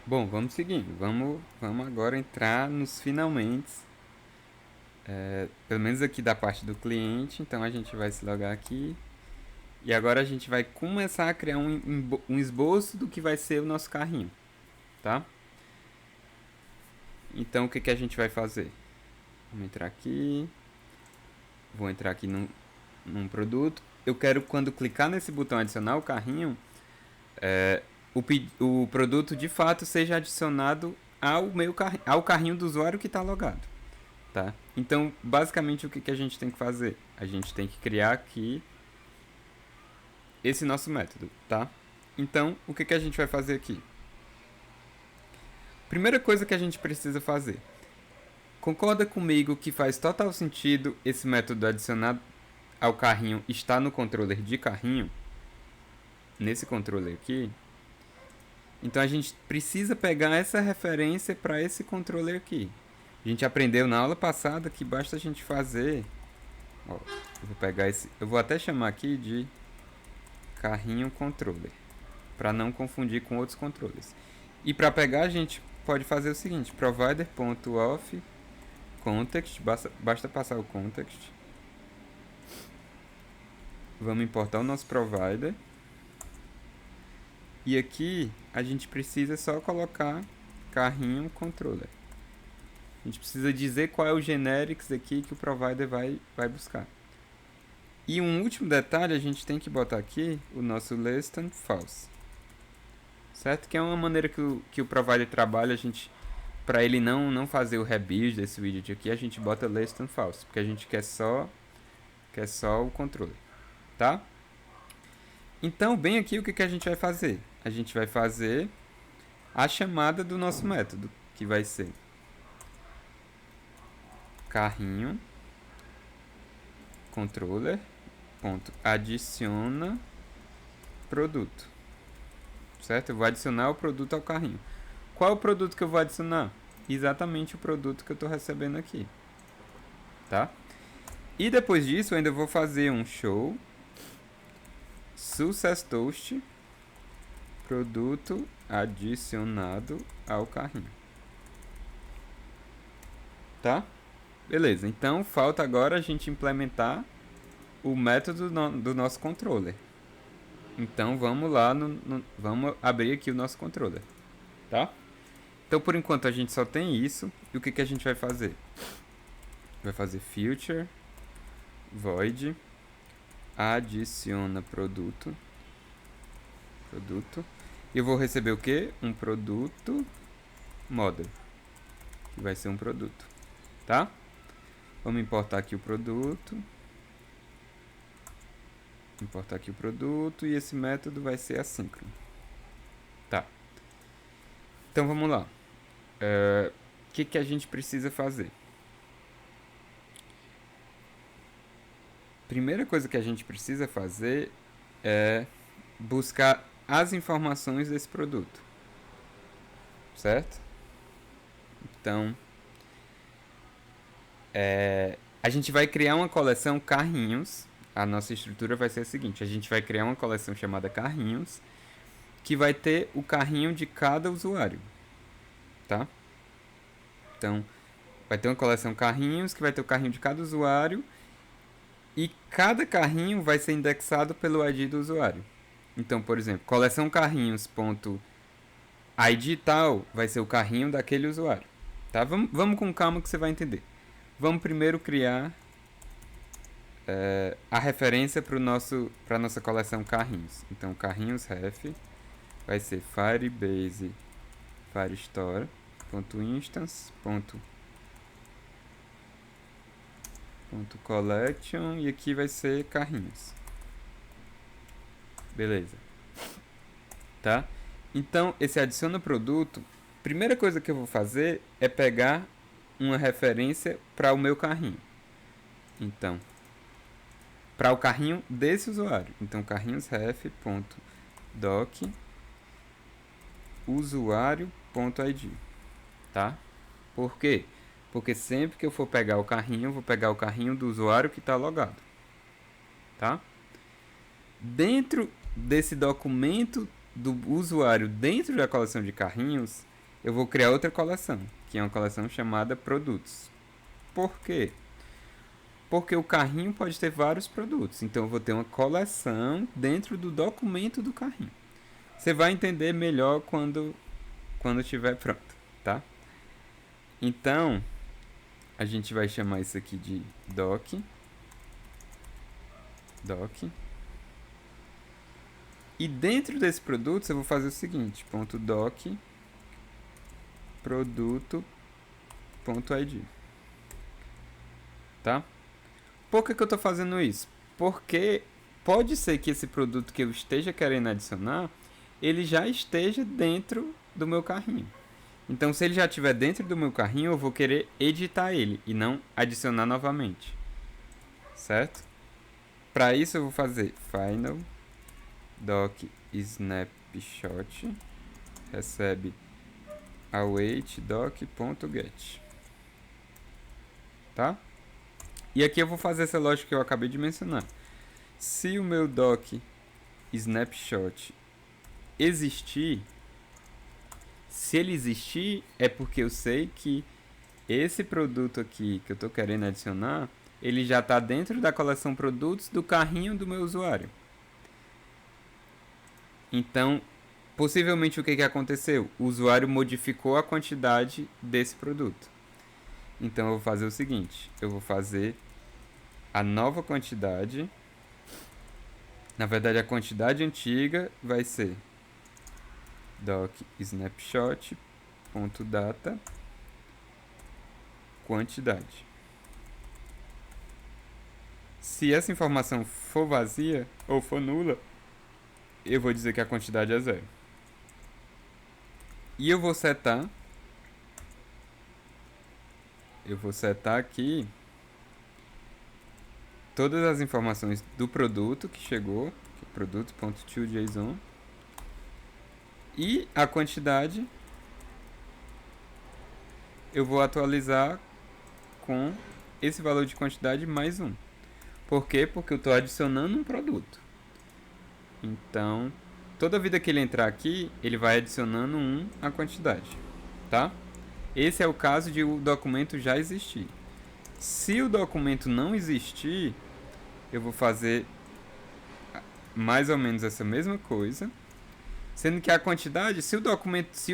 Bom, vamos seguindo. Vamos agora entrar nos finalmente. Pelo menos aqui da parte do cliente. Então a gente vai se logar aqui. E agora a gente vai começar a criar um esboço do que vai ser o nosso carrinho. Tá? Então o que a gente vai fazer? Vamos entrar aqui. Vou entrar aqui num produto. Eu quero, quando clicar nesse botão adicionar o carrinho, o produto de fato seja adicionado ao carrinho do usuário que está logado. Tá? Então, basicamente, o que a gente tem que fazer? A gente tem que criar aqui esse nosso método. Tá? Então, o que a gente vai fazer aqui? Primeira coisa que a gente precisa fazer. Concorda comigo que faz total sentido esse método adicionado ao carrinho estar no controller de carrinho? Nesse controller aqui. Então a gente precisa pegar essa referência para esse controller aqui. A gente aprendeu na aula passada que basta a gente fazer. Ó, eu vou pegar esse. Eu vou até chamar aqui de carrinho controller, para não confundir com outros controllers. E para pegar a gente pode fazer o seguinte: provider.auth context, basta passar o context. Vamos importar o nosso provider. E aqui a gente precisa só colocar carrinho controller. A gente precisa dizer qual é o generics aqui que o provider vai buscar. E um último detalhe, a gente tem que botar aqui o nosso less than false. Certo? Que é uma maneira que o provider trabalha, a gente, para ele não fazer o rebuild desse widget aqui, a gente bota less than false, porque a gente quer só o controle. Tá? Então, bem aqui, o que a gente vai fazer? A gente vai fazer a chamada do nosso método, que vai ser carrinho controller ponto adiciona produto, certo? Eu vou adicionar o produto ao carrinho. Qual é o produto que eu vou adicionar? Exatamente o produto que eu estou recebendo aqui, tá? E depois disso eu ainda vou fazer um show success toast produto adicionado ao carrinho, tá? Beleza, então falta agora a gente implementar o método do nosso controller. Então vamos lá, vamos abrir aqui o nosso controller, tá? Então por enquanto a gente só tem isso. E o que a gente vai fazer? Vai fazer future void adiciona produto. E eu vou receber o que? Um produto model, que vai ser um produto, tá? Vamos importar aqui o produto. Importar aqui o produto. E esse método vai ser assíncrono. Tá. Então vamos lá. O que a gente precisa fazer? Primeira coisa que a gente precisa fazer é buscar as informações desse produto. Certo? Então, a gente vai criar uma coleção carrinhos. A nossa estrutura vai ser a seguinte: a gente vai criar uma coleção chamada carrinhos, que vai ter o carrinho de cada usuário, tá? Então, vai ter uma coleção carrinhos, que vai ter o carrinho de cada usuário, e cada carrinho vai ser indexado pelo ID do usuário. Então, por exemplo, coleção carrinhos.id tal vai ser o carrinho daquele usuário, tá? Vamos com calma que você vai entender. Vamos primeiro criar a referência para a nossa coleção carrinhos. Então, carrinhos ref vai ser firebase firestore.instance.collection e aqui vai ser carrinhos. Beleza. Tá? Então, esse adiciona produto, primeira coisa que eu vou fazer é pegar uma referência para o meu carrinho. Então, para o carrinho desse usuário. Então, carrinhosref.doc usuário.id, tá? Por quê? Porque sempre que eu for pegar o carrinho, eu vou pegar o carrinho do usuário que está logado, tá? Dentro desse documento do usuário, dentro da coleção de carrinhos, eu vou criar outra coleção, que é uma coleção chamada produtos. Por quê? Porque o carrinho pode ter vários produtos, então eu vou ter uma coleção dentro do documento do carrinho. Você vai entender melhor quando estiver pronto, tá? Então, a gente vai chamar isso aqui de doc. E dentro desse produto, eu vou fazer o seguinte, .doc produto.id. Tá? Por que eu estou fazendo isso? Porque pode ser que esse produto que eu esteja querendo adicionar, ele já esteja dentro do meu carrinho. Então, se ele já estiver dentro do meu carrinho, eu vou querer editar ele e não adicionar novamente. Certo? Para isso, eu vou fazer final doc snapshot recebe await doc.get. Tá? E aqui eu vou fazer essa lógica que eu acabei de mencionar. Se o meu doc snapshot existir, se ele existir, é porque eu sei que esse produto aqui que eu estou querendo adicionar, ele já está dentro da coleção produtos do carrinho do meu usuário. Então, possivelmente o que aconteceu? O usuário modificou a quantidade desse produto. Então eu vou fazer o seguinte, eu vou fazer a nova quantidade. Na verdade, a quantidade antiga vai ser doc snapshot.data quantidade. Se essa informação for vazia ou for nula, eu vou dizer que a quantidade é 0. E eu vou setar aqui todas as informações do produto que chegou, que é produto.toJSON, e a quantidade eu vou atualizar com esse valor de quantidade mais 1. Por quê? Porque eu estou adicionando um produto. Então, toda vida que ele entrar aqui, ele vai adicionando 1 à quantidade, tá? Esse é o caso de o documento já existir. Se o documento não existir, eu vou fazer mais ou menos essa mesma coisa, sendo que a quantidade, se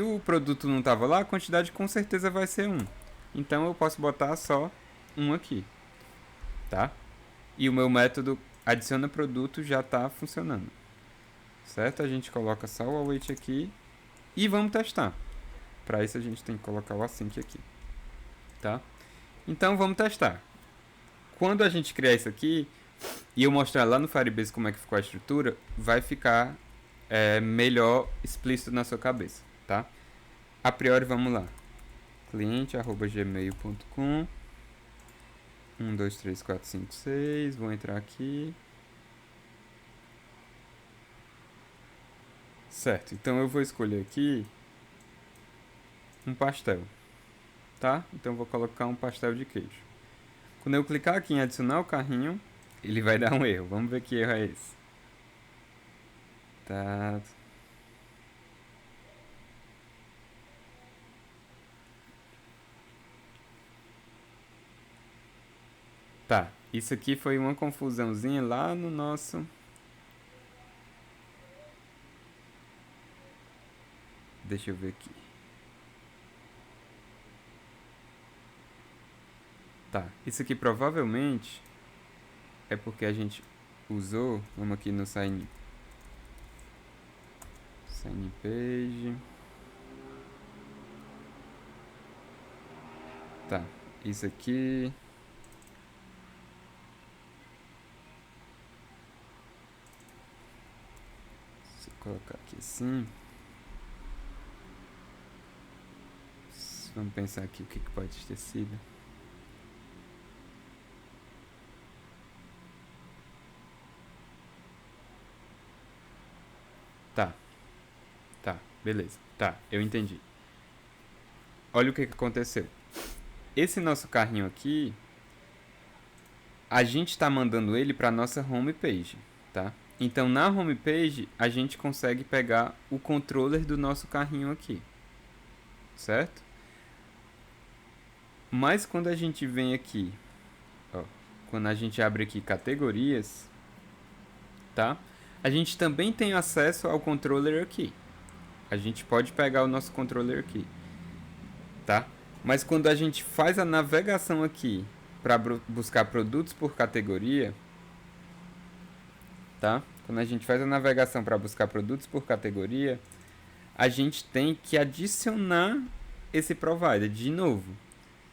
o produto não estava lá, a quantidade com certeza vai ser 1. Então eu posso botar só 1 aqui, tá? E o meu método adiciona produto já está funcionando, certo? A gente coloca só o await aqui e vamos testar. Para isso a gente tem que colocar o async aqui, tá? Então vamos testar. Quando a gente criar isso aqui e eu mostrar lá no Firebase como é que ficou a estrutura, vai ficar melhor explícito na sua cabeça, tá? A priori, vamos lá. cliente@gmail.com 1, 2, 3, 4, 5, 6. Vou entrar aqui. Certo, então eu vou escolher aqui um pastel, tá? Então eu vou colocar um pastel de queijo. Quando eu clicar aqui em adicionar o carrinho, ele vai dar um erro. Vamos ver que erro é esse. Tá. Tá, isso aqui foi uma confusãozinha lá no nosso... Deixa eu ver aqui. Tá, isso aqui provavelmente é porque a gente usou... Vamos aqui no sign page. Tá, isso aqui... Colocar aqui assim. Vamos pensar aqui o que pode ter sido. Tá, beleza. Tá, eu entendi. Olha o que aconteceu. Esse nosso carrinho aqui, a gente tá mandando ele para nossa home page, tá? Então, na homepage, a gente consegue pegar o controller do nosso carrinho aqui, certo? Mas quando a gente vem aqui, ó, quando a gente abre aqui categorias, tá? A gente também tem acesso ao controller aqui. A gente pode pegar o nosso controller aqui, tá? Mas quando a gente faz a navegação aqui para buscar produtos por categoria, tá? Quando a gente faz a navegação para buscar produtos por categoria, a gente tem que adicionar esse provider de novo.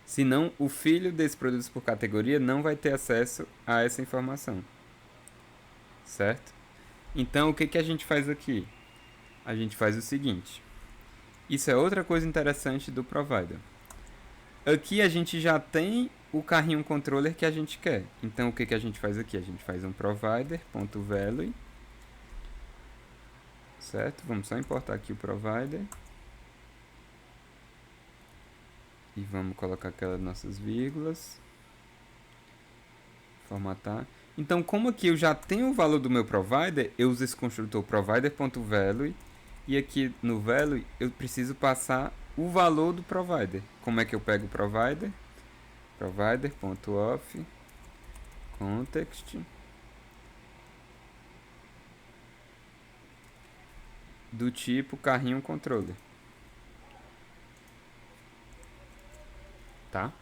Senão, o filho desses produtos por categoria não vai ter acesso a essa informação. Certo? Então, o que a gente faz aqui? A gente faz o seguinte. Isso é outra coisa interessante do provider. Aqui a gente já tem o carrinho controller que a gente quer. Então, o que a gente faz aqui? A gente faz um provider.value. Certo? Vamos só importar aqui o provider. E vamos colocar aquelas nossas vírgulas. Formatar. Então, como aqui eu já tenho o valor do meu provider, eu uso esse construtor provider.value. E aqui no value eu preciso passar o valor do provider. Como é que eu pego o provider? Provider.of context do tipo carrinho controller. Tá?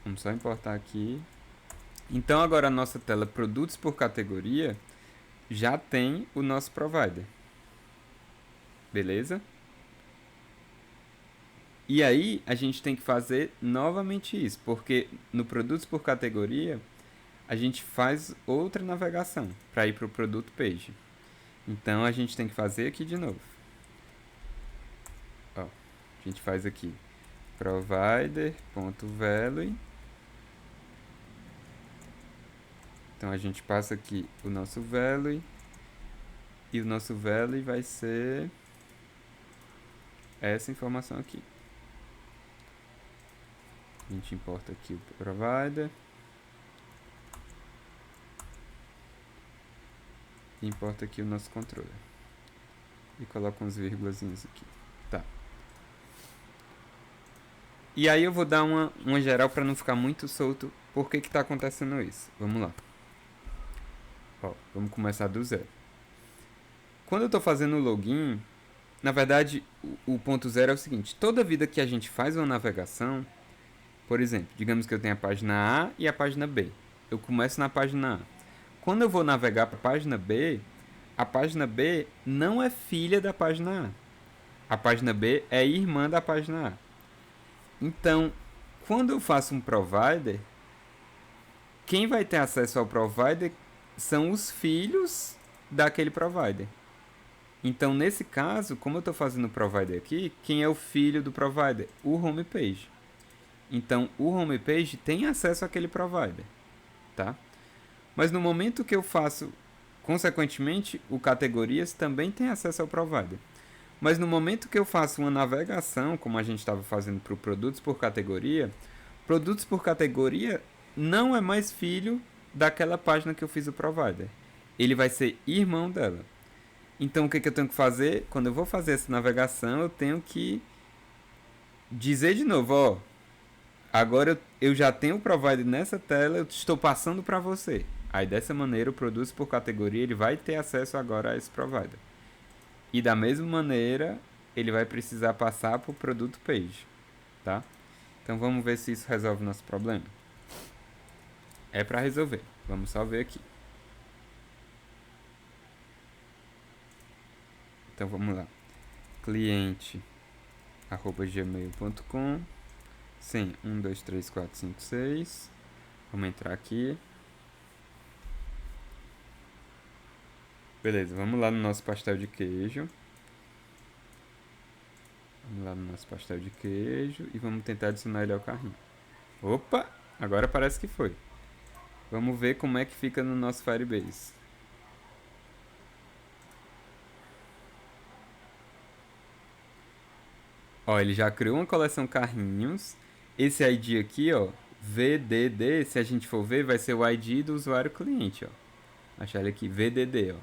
Vamos só importar aqui. Então agora a nossa tela produtos por categoria já tem o nosso provider. Beleza? E aí a gente tem que fazer novamente isso, porque no produtos por categoria a gente faz outra navegação para ir para o produto page. Então a gente tem que fazer aqui de novo. Ó, a gente faz aqui provider.value. Então a gente passa aqui o nosso value e o nosso value vai ser essa informação aqui. A gente importa aqui o provider. E importa aqui o nosso controller. E coloca uns vírgulazinhos aqui. Tá. E aí eu vou dar uma geral para não ficar muito solto. Por que está acontecendo isso? Vamos lá. Ó, vamos começar do zero. Quando eu estou fazendo o login, na verdade, o ponto zero é o seguinte. Toda vida que a gente faz uma navegação, por exemplo, digamos que eu tenho a página A e a página B. Eu começo na página A. Quando eu vou navegar para a página B não é filha da página A. A página B é irmã da página A. Então, quando eu faço um provider, quem vai ter acesso ao provider são os filhos daquele provider. Então, nesse caso, como eu estou fazendo o provider aqui, quem é o filho do provider? O homepage. Então, o homepage tem acesso àquele provider, tá? Mas no momento que eu faço, consequentemente, o categorias também tem acesso ao provider. Mas no momento que eu faço uma navegação, como a gente estava fazendo para o produtos por categoria não é mais filho daquela página que eu fiz o provider. Ele vai ser irmão dela. Então, o que eu tenho que fazer? Quando eu vou fazer essa navegação, eu tenho que dizer de novo, ó, agora eu já tenho o provider nessa tela, eu estou passando para você. Aí, dessa maneira, o produto por categoria ele vai ter acesso agora a esse provider. E da mesma maneira, ele vai precisar passar para o produto page, tá? Então, vamos ver se isso resolve o nosso problema. É para resolver. Vamos só ver aqui. Então, vamos lá. cliente@gmail.com. Sim, 1, 2, 3, 4, 5, 6. Vamos entrar aqui. Beleza, vamos lá no nosso pastel de queijo. Vamos lá no nosso pastel de queijo e vamos tentar adicionar ele ao carrinho. Opa, agora parece que foi. Vamos ver como é que fica no nosso Firebase. Ó, ele já criou uma coleção carrinhos. Esse ID aqui, ó, VDD, se a gente for ver, vai ser o ID do usuário cliente, ó. Achar ele aqui, VDD, ó.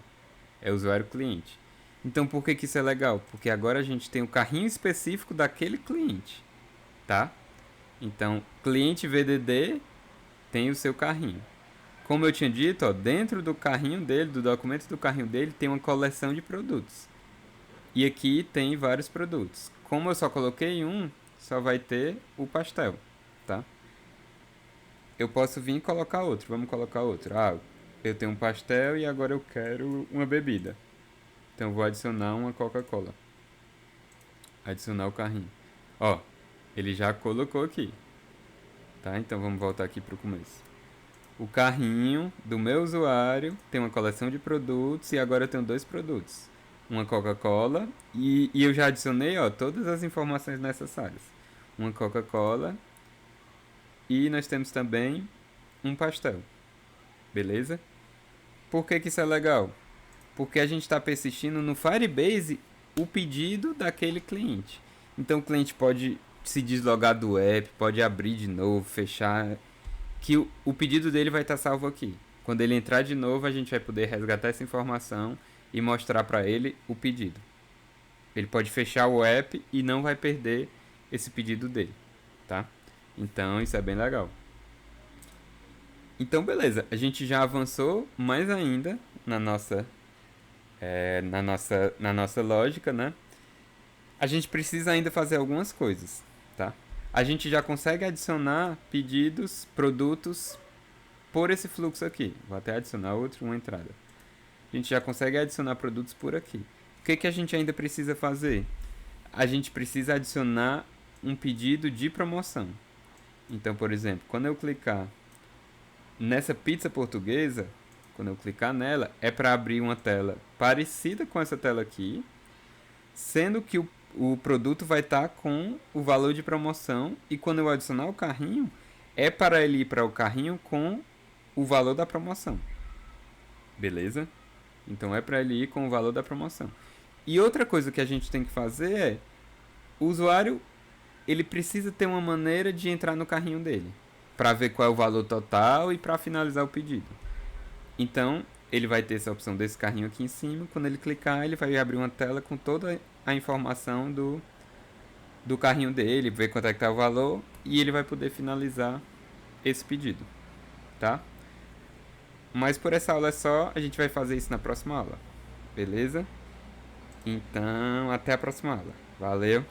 É usuário cliente. Então por que isso é legal? Porque agora a gente tem o carrinho específico daquele cliente, tá? Então, cliente VDD tem o seu carrinho. Como eu tinha dito, ó, dentro do carrinho dele, do documento do carrinho dele, tem uma coleção de produtos. E aqui tem vários produtos. Como eu só coloquei um, só vai ter o pastel, tá? Eu posso vir e colocar outro. Vamos colocar outro. Ah, eu tenho um pastel e agora eu quero uma bebida. Então eu vou adicionar uma Coca-Cola. Adicionar o carrinho. Ó, ele já colocou aqui, tá? Então vamos voltar aqui para o começo. O carrinho do meu usuário tem uma coleção de produtos e agora eu tenho dois produtos. Uma Coca-Cola e eu já adicionei, ó, todas as informações necessárias. Uma Coca-Cola e nós temos também um pastel, beleza? Por que isso é legal? Porque a gente está persistindo no Firebase o pedido daquele cliente. Então o cliente pode se deslogar do app, pode abrir de novo, fechar, que o pedido dele vai estar salvo aqui. Quando ele entrar de novo, a gente vai poder resgatar essa informação e mostrar para ele o pedido. Ele pode fechar o app e não vai perder esse pedido dele, tá? Então isso é bem legal. Então beleza, a gente já avançou mais ainda na nossa lógica, né? A gente precisa ainda fazer algumas coisas, tá? A gente já consegue adicionar pedidos, produtos por esse fluxo aqui. Vou até adicionar outro, uma entrada. A gente já consegue adicionar produtos por aqui. O que a gente ainda precisa fazer? A gente precisa adicionar um pedido de promoção. Então, por exemplo, quando eu clicar nessa pizza portuguesa, quando eu clicar nela, é para abrir uma tela parecida com essa tela aqui, sendo que o produto vai estar com o valor de promoção e quando eu adicionar o carrinho, é para ele ir para o carrinho com o valor da promoção. Beleza? Então é para ele ir com o valor da promoção. E outra coisa que a gente tem que fazer é o usuário ele precisa ter uma maneira de entrar no carrinho dele para ver qual é o valor total e para finalizar o pedido. Então, ele vai ter essa opção desse carrinho aqui em cima. Quando ele clicar, ele vai abrir uma tela com toda a informação do carrinho dele, ver quanto é que está o valor e ele vai poder finalizar esse pedido, tá? Mas por essa aula é só, a gente vai fazer isso na próxima aula, beleza? Então, até a próxima aula. Valeu!